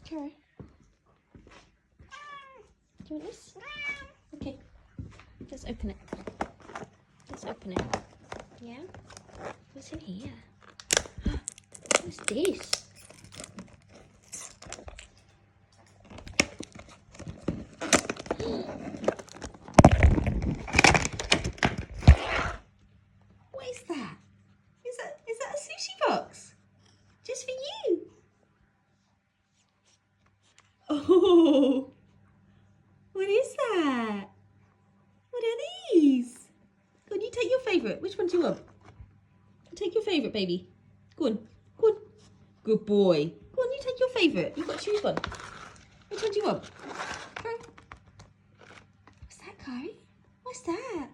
Okay. Do you want this? Okay. Let's open it. Let's open it. Yeah? What's in here? What's this? What is that? Is that a sushi box? Just for you? Oh, what is that? What are these? Go on, you take your favourite. Which one do you want? Take your favourite, baby. Go on, go on. Good boy. Go on, you take your favourite. You've got to choose one. Which one do you want? What's that, Kari? What's that?